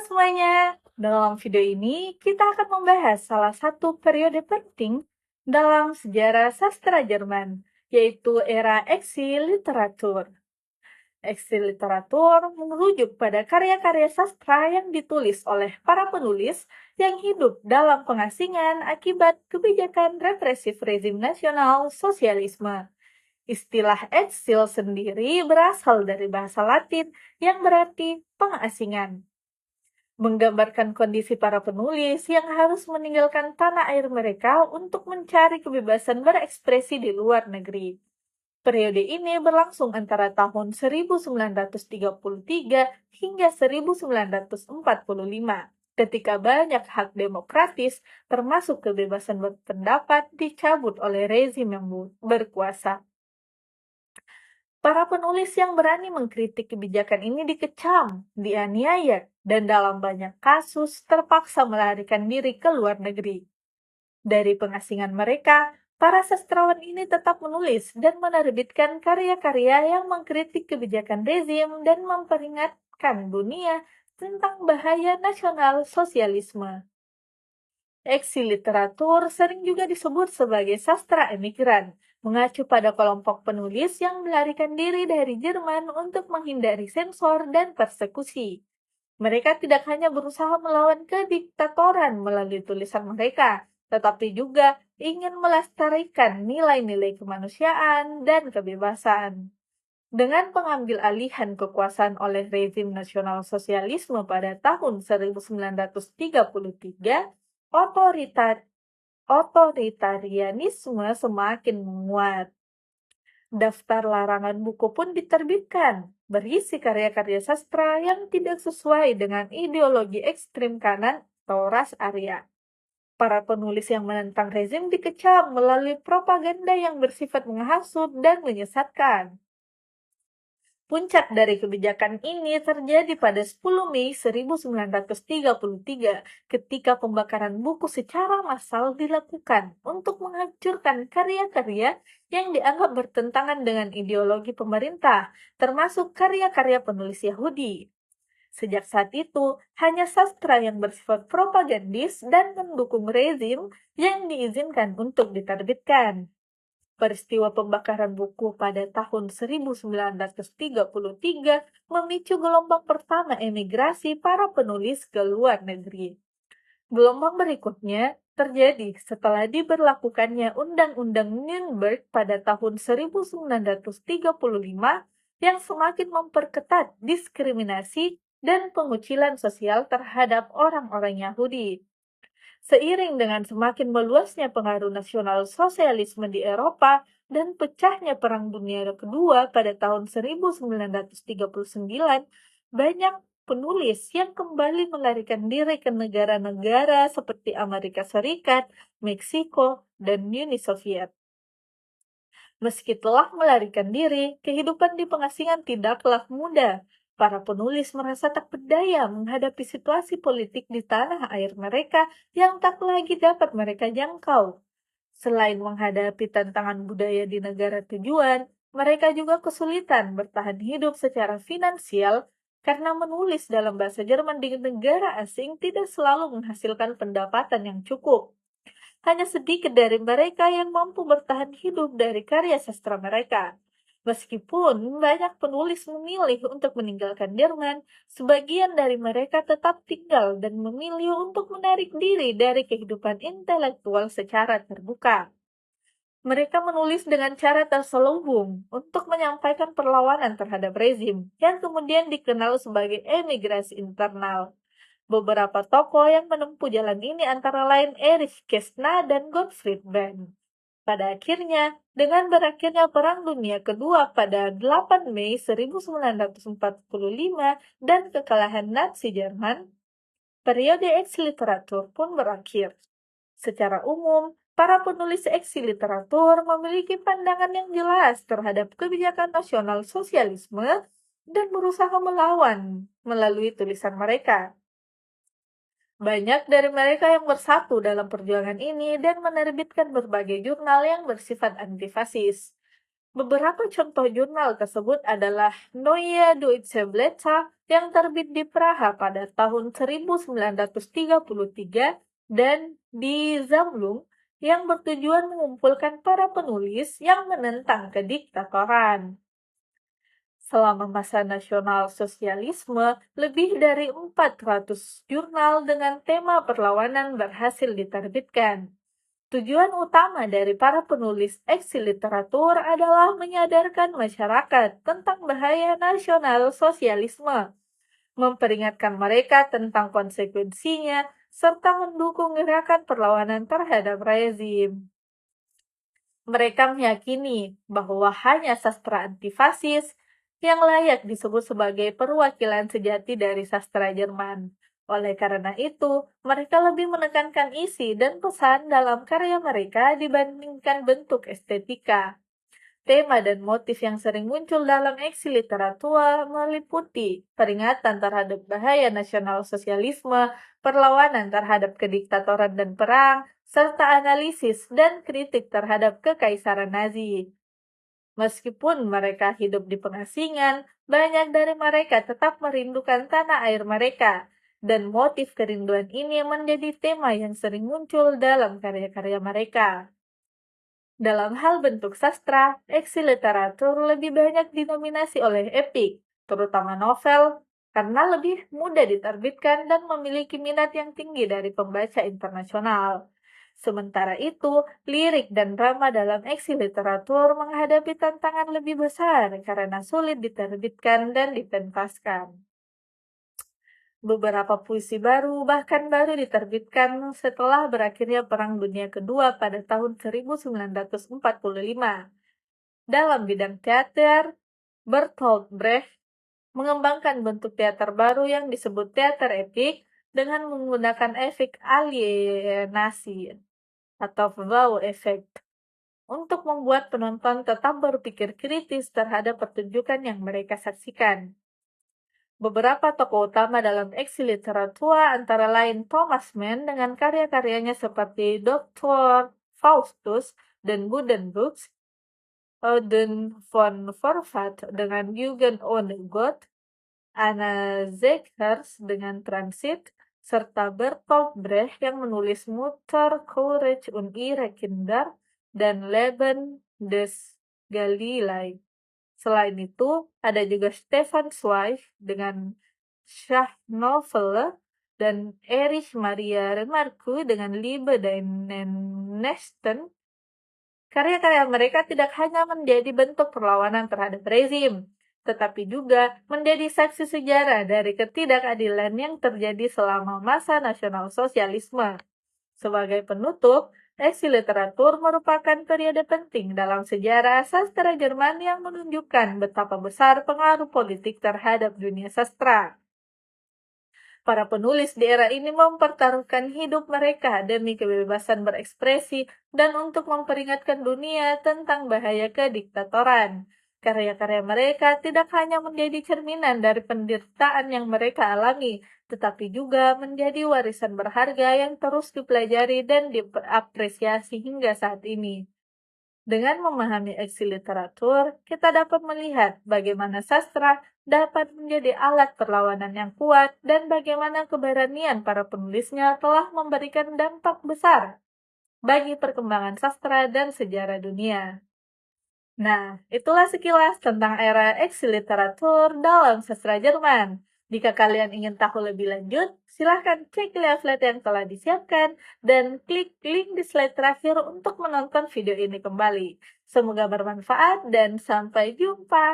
semuanya, dalam video ini kita akan membahas salah satu periode penting dalam sejarah sastra Jerman, yaitu era eksil literatur. Eksil literatur merujuk pada karya-karya sastra yang ditulis oleh para penulis yang hidup dalam pengasingan akibat kebijakan represif rezim nasional sosialisme. Istilah eksil sendiri berasal dari bahasa Latin yang berarti pengasingan, menggambarkan kondisi para penulis yang harus meninggalkan tanah air mereka untuk mencari kebebasan berekspresi di luar negeri. Periode ini berlangsung antara tahun 1933 hingga 1945, ketika banyak hak demokratis, termasuk kebebasan berpendapat, dicabut oleh rezim yang berkuasa. Para penulis yang berani mengkritik kebijakan ini dikecam, dianiaya, dan dalam banyak kasus terpaksa melarikan diri ke luar negeri. Dari pengasingan mereka, para sastrawan ini tetap menulis dan menerbitkan karya-karya yang mengkritik kebijakan rezim dan memperingatkan dunia tentang bahaya nasional sosialisme. Eksil literatur sering juga disebut sebagai sastra emigran, mengacu pada kelompok penulis yang melarikan diri dari Jerman untuk menghindari sensor dan persekusi. Mereka tidak hanya berusaha melawan kediktatoran melalui tulisan mereka, tetapi juga ingin melestarikan nilai-nilai kemanusiaan dan kebebasan. Dengan pengambil alihan kekuasaan oleh rezim nasional sosialisme pada tahun 1933, otoritarianisme semakin menguat. Daftar larangan buku pun diterbitkan, berisi karya-karya sastra yang tidak sesuai dengan ideologi ekstrem kanan atau ras Arya. Para penulis yang menentang rezim dikecam melalui propaganda yang bersifat menghasut dan menyesatkan. Puncak dari kebijakan ini terjadi pada 10 Mei 1933 ketika pembakaran buku secara massal dilakukan untuk menghancurkan karya-karya yang dianggap bertentangan dengan ideologi pemerintah, termasuk karya-karya penulis Yahudi. Sejak saat itu, hanya sastra yang bersifat propagandis dan mendukung rezim yang diizinkan untuk diterbitkan. Peristiwa pembakaran buku pada tahun 1933 memicu gelombang pertama emigrasi para penulis ke luar negeri. Gelombang berikutnya terjadi setelah diberlakukannya Undang-Undang Nuremberg pada tahun 1935 yang semakin memperketat diskriminasi dan pengucilan sosial terhadap orang-orang Yahudi. Seiring dengan semakin meluasnya pengaruh nasional sosialisme di Eropa dan pecahnya Perang Dunia Kedua pada tahun 1939, banyak penulis yang kembali melarikan diri ke negara-negara seperti Amerika Serikat, Meksiko, dan Uni Soviet. Meski telah melarikan diri, kehidupan di pengasingan tidaklah mudah. Para penulis merasa tak berdaya menghadapi situasi politik di tanah air mereka yang tak lagi dapat mereka jangkau. Selain menghadapi tantangan budaya di negara tujuan, mereka juga kesulitan bertahan hidup secara finansial karena menulis dalam bahasa Jerman di negara asing tidak selalu menghasilkan pendapatan yang cukup. Hanya sedikit dari mereka yang mampu bertahan hidup dari karya sastra mereka. Meskipun banyak penulis memilih untuk meninggalkan Jerman, sebagian dari mereka tetap tinggal dan memilih untuk menarik diri dari kehidupan intelektual secara terbuka. Mereka menulis dengan cara terselubung untuk menyampaikan perlawanan terhadap rezim, yang kemudian dikenal sebagai emigrasi internal. Beberapa tokoh yang menempuh jalan ini antara lain Erich Kästner dan Gottfried Benn. Pada akhirnya, dengan berakhirnya Perang Dunia Kedua pada 8 Mei 1945 dan kekalahan Nazi Jerman, periode eksil literatur pun berakhir. Secara umum, para penulis eksil literatur memiliki pandangan yang jelas terhadap kebijakan nasional sosialisme dan berusaha melawan melalui tulisan mereka. Banyak dari mereka yang bersatu dalam perjuangan ini dan menerbitkan berbagai jurnal yang bersifat antifasis. Beberapa contoh jurnal tersebut adalah Neue Deutsche Blätter yang terbit di Praha pada tahun 1933 dan di Zamlung yang bertujuan mengumpulkan para penulis yang menentang kediktatoran. Selama masa nasional sosialisme, lebih dari 400 jurnal dengan tema perlawanan berhasil diterbitkan. Tujuan utama dari para penulis eksil literatur adalah menyadarkan masyarakat tentang bahaya nasional sosialisme, memperingatkan mereka tentang konsekuensinya, serta mendukung gerakan perlawanan terhadap rezim. Mereka meyakini bahwa hanya sastra antifasis yang layak disebut sebagai perwakilan sejati dari sastra Jerman. Oleh karena itu, mereka lebih menekankan isi dan pesan dalam karya mereka dibandingkan bentuk estetika. Tema dan motif yang sering muncul dalam eksil literatur meliputi peringatan terhadap bahaya nasional sosialisme, perlawanan terhadap kediktatoran dan perang, serta analisis dan kritik terhadap kekaisaran Nazi. Meskipun mereka hidup di pengasingan, banyak dari mereka tetap merindukan tanah air mereka, dan motif kerinduan ini menjadi tema yang sering muncul dalam karya-karya mereka. Dalam hal bentuk sastra, eksil literatur lebih banyak didominasi oleh epik, terutama novel, karena lebih mudah diterbitkan dan memiliki minat yang tinggi dari pembaca internasional. Sementara itu, lirik dan drama dalam eksil literatur menghadapi tantangan lebih besar karena sulit diterbitkan dan dipentaskan. Beberapa puisi baru bahkan baru diterbitkan setelah berakhirnya Perang Dunia Kedua pada tahun 1945. Dalam bidang teater, Bertolt Brecht mengembangkan bentuk teater baru yang disebut teater epik dengan menggunakan efek alienasi atau wow effect untuk membuat penonton tetap berpikir kritis terhadap pertunjukan yang mereka saksikan. Beberapa tokoh utama dalam eksil literatur antara lain Thomas Mann dengan karya-karyanya seperti Dr. Faustus dan Buddenbrooks, Auden von Forfait dengan Jugend ohne Gott, Anna Zeghers dengan Transit, serta Bertolt Brecht yang menulis Mutter, Courage und ihre Kinder dan Leben des Galilei. Selain itu, ada juga Stefan Zweig dengan Schachnovelle dan Erich Maria Remarque dengan Liebe deinen Nächsten. Karya-karya mereka tidak hanya menjadi bentuk perlawanan terhadap rezim, tetapi juga menjadi saksi sejarah dari ketidakadilan yang terjadi selama masa nasional sosialisme. Sebagai penutup, eksil literatur merupakan periode penting dalam sejarah sastra Jerman yang menunjukkan betapa besar pengaruh politik terhadap dunia sastra. Para penulis di era ini mempertaruhkan hidup mereka demi kebebasan berekspresi dan untuk memperingatkan dunia tentang bahaya kediktatoran. Karya-karya mereka tidak hanya menjadi cerminan dari penderitaan yang mereka alami, tetapi juga menjadi warisan berharga yang terus dipelajari dan diapresiasi hingga saat ini. Dengan memahami eksil literatur, kita dapat melihat bagaimana sastra dapat menjadi alat perlawanan yang kuat dan bagaimana keberanian para penulisnya telah memberikan dampak besar bagi perkembangan sastra dan sejarah dunia. Nah, itulah sekilas tentang era eksil literatur dalam sastra Jerman. Jika kalian ingin tahu lebih lanjut, silahkan cek leaflet yang telah disiapkan dan klik link di slide terakhir untuk menonton video ini kembali. Semoga bermanfaat dan sampai jumpa.